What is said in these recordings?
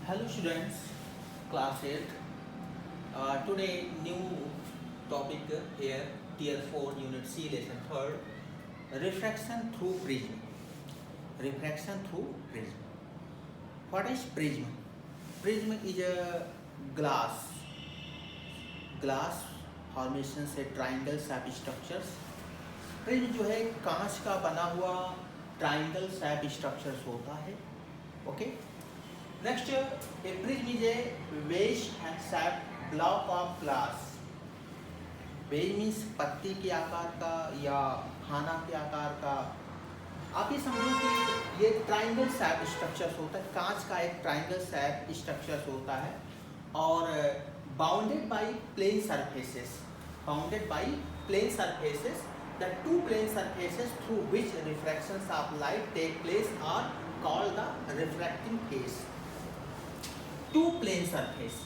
Hello students, class 8. Today new topic here, tier 4 unit C lesson 3rd, refraction through prism. Refraction through prism. What is prism? Prism is a glass formation से triangle shape structures. Prism जो है कांच का बना हुआ triangle shape structures होता है. Okay. Next, a prism is a wedge and shape block of glass. Wedge means पत्ती के आकार का या खाना के आकार का. आप ये समझो कि ये ट्राइंगल शेप स्ट्रक्चर्स होता है. कांच का एक ट्राइंगल शेप स्ट्रक्चर्स होता है और bounded by plane surfaces. Bounded by plane surfaces. The two plane surfaces through which refractions of light take place are called the refracting phase. Two plane surface,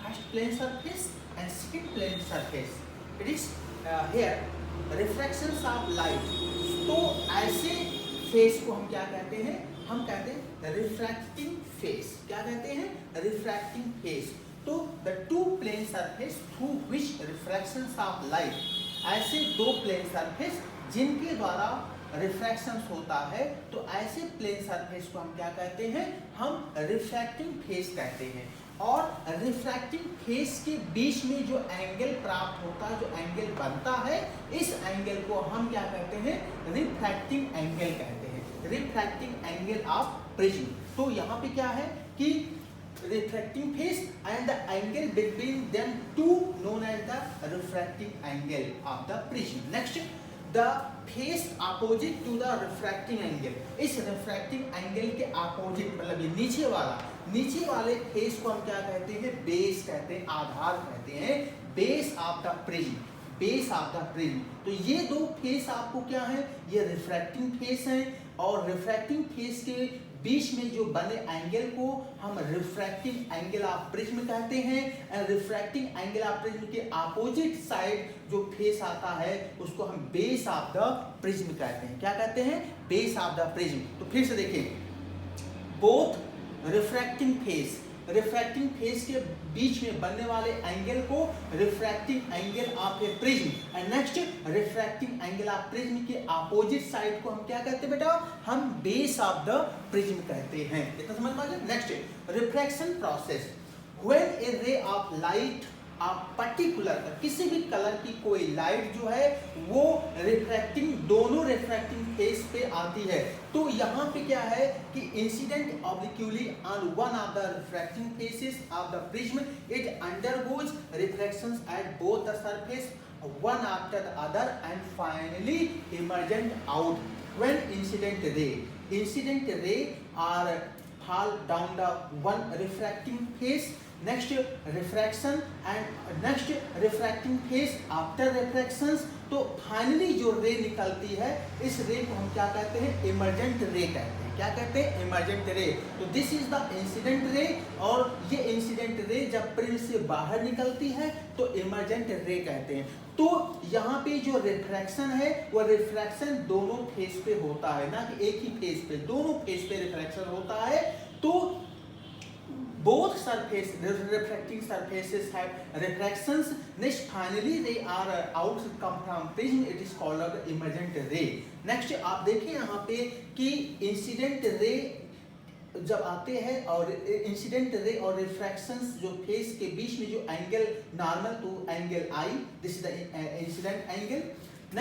first plane surface and second plane surface. It is here refractions of light. तो ऐसे face को हम क्या कहते हैं? हम कहते हैं refracting phase. क्या कहते हैं? refracting phase. तो the two plane surface through which refractions of light, ऐसे दो प्लेन सरफेस जिनके द्वारा रिफ्रैक्शन होता है, तो ऐसे प्लेन सरफेस को हम क्या कहते हैं? हम रिफ्रैक्टिंग फेस कहते हैं. और रिफ्रैक्टिंग फेस के बीच में जो एंगल प्राप्त होता है, जो एंगल बनता है, इस एंगल को हम क्या कहते हैं? रिफ्रैक्टिंग एंगल कहते हैं. Refracting angle of prism. तो यहाँ पे क्या है कि refracting phase and the angle between them two known as the refracting angle of the prism. Next, the face opposite to the refracting angle. इस refracting angle के opposite मतलब ये नीचे वाले फेस को हम क्या कहते हैं? बेस कहते हैं, आधार कहते हैं. Base of the prism. Base of the prism. तो ये दो फेस आपको क्या है? ये रिफ्रैक्टिंग फेस है. और रिफ्रैक्टिंग फेस के बीच में जो बने एंगल को हम रिफ्रैक्टिंग एंगल ऑफ प्रिज्म कहते हैं. And refracting angle of prism के अपोजिट साइड जो फेस आता है उसको हम बेस ऑफ द प्रिज्म कहते हैं. क्या कहते हैं? Base of the prism. तो फिर से देखिए, बोथ रिफ्रैक्टिंग फेस के बीच में बनने वाले एंगल को refracting angle of A prism. And next, refracting angle of prism के अपोजिट साइड को हम क्या कहते हैं बेटा? हम बेस ऑफ द प्रिज्म कहते हैं. इतना समझ में आ गया? Next, refraction process. When A ray of light आप पर्टिकुलर किसी भी कलर की कोई लाइट जो है वो दोनों रिफ्रैक्टिंग फेस पे आती है, तो यहाँ पे क्या है कि incident obliquely on one of the refracting faces of the prism, it undergoes reflections at both the surface one after the other and finally emergent out when incident ray are fall down the one refracting phase. Next, refraction and next refracting phase after refractions. तो finally जो रे निकलती है, इस रे को हम क्या कहते हैं? इमर्जेंट रे कहते हैं. क्या कहते हैं? Emergent ray. तो this is the incident ray. और ये इंसिडेंट रे जब प्रिज्म से बाहर निकलती है तो इमर्जेंट रे कहते हैं. तो यहाँ पे जो रिफ्रैक्शन है वो रिफ्रैक्शन दोनों फेस पे होता है, ना कि एक ही फेस पे. दोनों फेस पे रिफ्रैक्शन होता है. तो both refracting surfaces have refractions. Next, finally they are out come from prism. It is called the emergent ray. Next, आप देखें यहाँ पे कि इंसिडेंट रे जब आते हैं और इंसिडेंट रे और रिफ्रैक्शंस जो फेस के बीच में जो angle normal to angle i, this is the incident angle.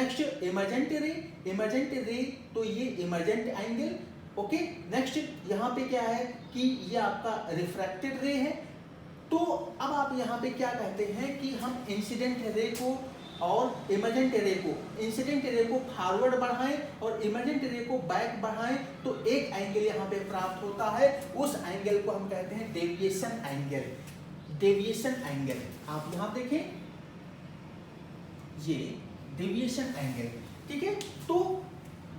Next, emergent ray. तो ये इमर्जेंट एंगल. ओके. नेक्स्ट, यहाँ पे क्या है कि ये आपका रिफ्रैक्टेड रे है. तो अब आप यहाँ पे क्या कहते हैं कि हम इंसिडेंट रे को और इमर्जेंट रे को फॉरवर्ड बढ़ाएं और इमर्जेंट रे को बैक बढ़ाएं तो एक एंगल यहाँ पे प्राप्त होता है. उस एंगल को हम कहते हैं डेविएशन एंगल. आप यहाँ देखें, ये डेविएशन एंगल. ठीक है. तो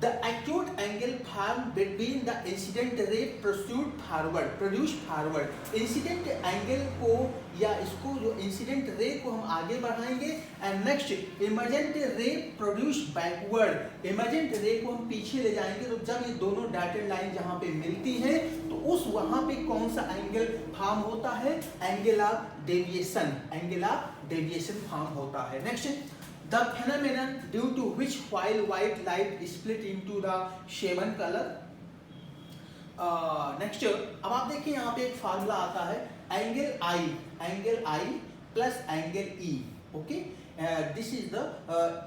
The acute angle formed between the incident ray produced forward. Incident angle को या इसको जो incident ray को हम आगे बढ़ाएंगे and next emergent ray produced backward. Emergent ray को हम पीछे ले जाएंगे। तो जब ये दोनों dotted line जहाँ पे मिलती हैं तो उस वहाँ पे कौन सा एंगल फॉर्म होता है? एंगल ऑफ डेविएशन फॉर्म होता है। Next, the phenomenon due to which while white light split into the seven color. Next, अब आप देखिए यहाँ पे एक फार्मूला आता है angle I plus angle E. Okay, this is the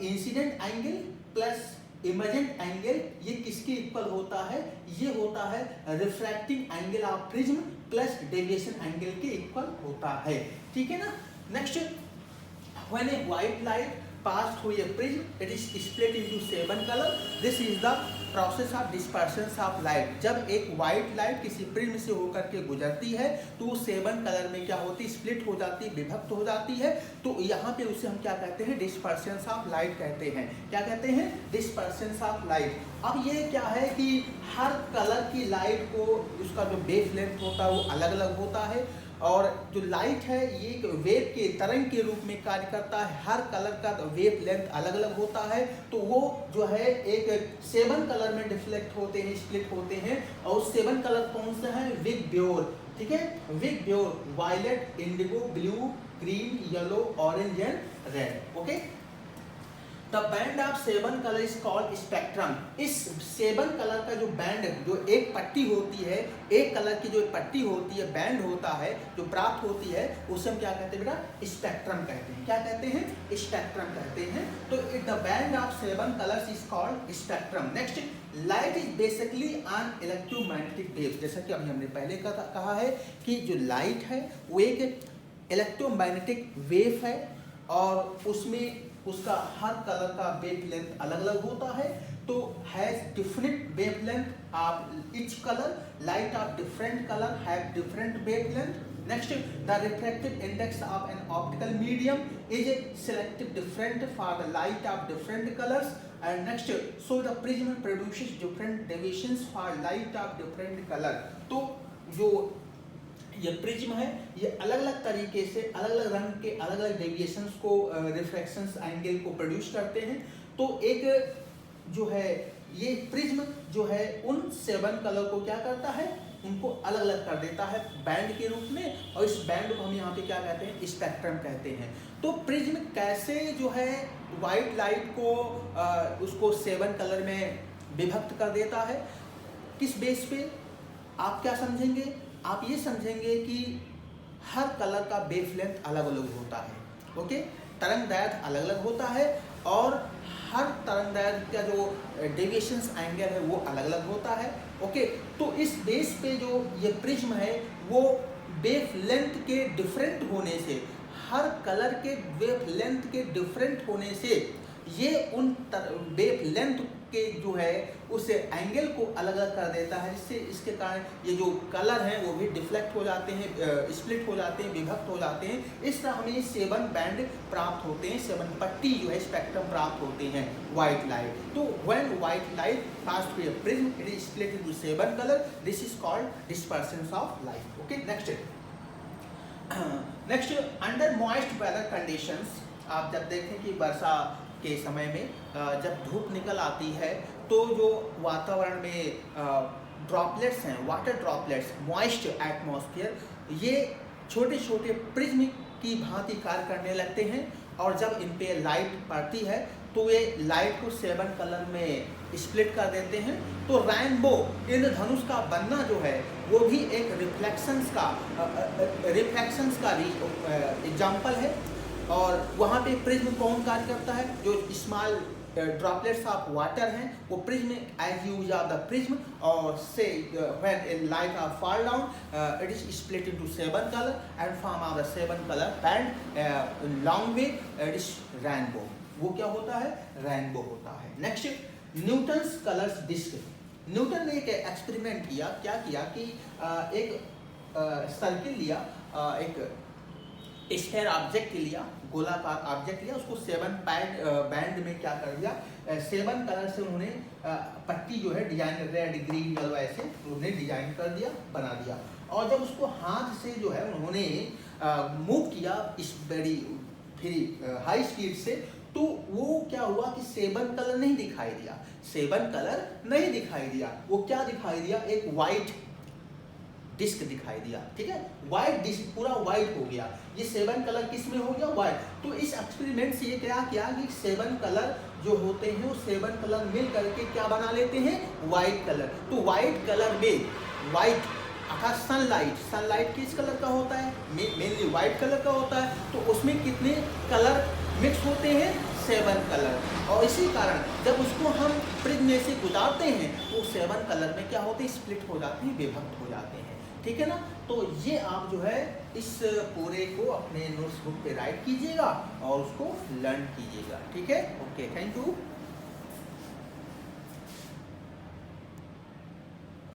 incident angle plus emergent angle. ये किसके इक्वल होता है? ये होता है refracting angle of prism plus deviation angle के इक्वल होता है। ठीक है ना। Next, when a white light passed through a prism, it is split into 7 color. This is the process of dispersion of light. जब एक white light किसी prism से होकर के गुजरती है तो वो 7 कलर में क्या होती है? स्प्लिट हो जाती है, विभक्त हो जाती है। तो यहाँ पे उसे हम क्या कहते हैं? डिस्पर्शन ऑफ लाइट कहते हैं। क्या कहते हैं? Dispersion of light. अब ये क्या है कि हर कलर की लाइट को उसका जो वेव लेंथ होता है वो अलग अलग होता है और जो लाइट है ये एक वेव के तरंग के रूप में कार्य करता है। हर कलर का वेव लेंथ अलग अलग होता है। तो वो जो है एक 7 कलर में डिफ्लेक्ट होते हैं, स्प्लिट होते हैं। और 7 कलर कौन से हैं? विगब्योर। ठीक है, विगब्योर, violet, indigo, blue, green, yellow, orange and red. Okay, the band of 7 colour is called spectrum. इस 7 कलर का जो बैंड, जो एक पट्टी होती है, एक कलर की जो पट्टी होती है, बैंड होता है जो प्राप्त होती है, उसे हम क्या कहते हैं बेटा? स्पेक्ट्रम कहते हैं। क्या कहते हैं? स्पेक्ट्रम कहते हैं। तो the band of 7 colours is called spectrum. Next, light is basically on electromagnetic wave. जैसा कि अभी हमने पहले कहा है कि जो लाइट है वो एक इलेक्ट्रोमैग्नेटिक वेव है और उसमें उसका हर कलर का वेव लेंथ अलग अलग होता है। तो has different wave length of each colour. Light of different colour have different wave length. Next, the refractive index of an optical medium is selective different for the light of different colours. And next, so the prism produces different deviations for light of different colour. तो जो ये prism है ये अलग अलग तरीके से अलग अलग रंग के अलग अलग डेविएशंस को, रिफ्रैक्शंस एंगल को प्रोड्यूस करते हैं। तो एक जो है ये प्रिज्म जो है उन 7 कलर को क्या करता है? उनको अलग अलग कर देता है बैंड के रूप में। और इस बैंड को हम यहाँ पे क्या कहते हैं? स्पेक्ट्रम कहते हैं। तो प्रिज्म कैसे जो है व्हाइट लाइट को उसको 7 कलर में विभक्त कर देता है? किस बेस पे? आप क्या समझेंगे? आप ये समझेंगे कि हर कलर का वेव लेंथ अलग अलग होता है। ओके, तरंग दैर्घ्य अलग अलग होता है और हर तरंग दैर्घ्य का जो डेविएशंस एंगल है वो अलग अलग होता है। ओके, तो इस बेस पे जो ये प्रिज्म है वो वेव लेंथ के डिफरेंट होने से, हर कलर के वेव लेंथ के डिफरेंट होने से ये उन वेव लेंथ के जो है उस एंगल को अलग अलग कर देता है, जिससे इसके कारण ये जो कलर हैं वो भी डिफ्लेक्ट हो जाते हैं, स्प्लिट हो जाते हैं, विभक्त हो जाते हैं। इस तरह हमें 7 बैंड प्राप्त होते हैं, 7 पट्टी जो है स्पेक्ट्रम प्राप्त होते हैं व्हाइट लाइट। तो when white light pass through a prism it is split into 7 colour. This is called dispersion of light. Okay, next, under moist weather conditions. आप जब देखें कि वर्षा के समय में जब धूप निकल आती है तो जो वातावरण में ड्रॉपलेट्स हैं, वाटर ड्रॉपलेट्स, मॉइस्ट एटमॉस्फेयर, ये छोटे छोटे प्रिज्म की भांति कार्य करने लगते हैं। और जब इन पे लाइट पड़ती है तो ये लाइट को 7 कलर में स्प्लिट कर देते हैं। तो रेनबो, इंद्रधनुष का बनना जो है वो भी एक रिफ्लेक्शंस का एग्जाम्पल है। और वहाँ पे प्रिज्म कौन कार्य करता है? जो स्मॉल ड्रॉपलेट्स ऑफ वाटर हैं वो prism as use of the prism और से when a light of fall down it is split into 7 colour and form of the 7 colour band long way, it is rainbow. वो क्या होता है? Rainbow होता है। Next, Newton's colours disc. Newton ने एक एक्सपेरिमेंट किया। क्या किया कि एक सर्किल लिया, एक स्फेयर ऑब्जेक्ट लिया, गोलाकार ऑब्जेक्ट लिया, उसको 7 बैंड में क्या कर दिया, 7 कलर से उन्होंने पट्टी जो है डिजाइन, रेड ग्रीन येलो ऐसे उन्होंने डिजाइन कर दिया, बना दिया। और जब उसको हाथ से जो है उन्होंने मूव किया इस बड़ी फ्री हाई स्पीड से, तो वो क्या हुआ कि 7 कलर नहीं दिखाई दिया, 7 कलर नहीं दिखाई दिया, वो क्या दिखाई दिया, एक वाइट डिस्क दिखाई दिया। ठीक है, वाइट डिस्क पूरा वाइट हो गया। ये 7 कलर किस में हो गया, वाइट। तो इस एक्सपेरिमेंट से ये क्या किया कि 7 कलर जो होते हैं वो 7 कलर मिल करके क्या बना लेते हैं, वाइट कलर। तो वाइट कलर में, वाइट अर्थात सनलाइट किस कलर का होता है, मेनली वाइट कलर का होता है। तो उसमें कितने कलर मिक्स होते हैं, 7 कलर। और इसी कारण जब उसको हम प्रिज्म में से गुजारते हैं तो 7 कलर में क्या होते हैं, स्प्लिट हो जाते हैं, विभक्त हो जाते हैं। ठीक है ना। तो ये आप जो है इस पूरे को अपने नोट्स बुक पे राइट कीजिएगा और उसको लर्न कीजिएगा। ठीक है, ओके, थैंक यू।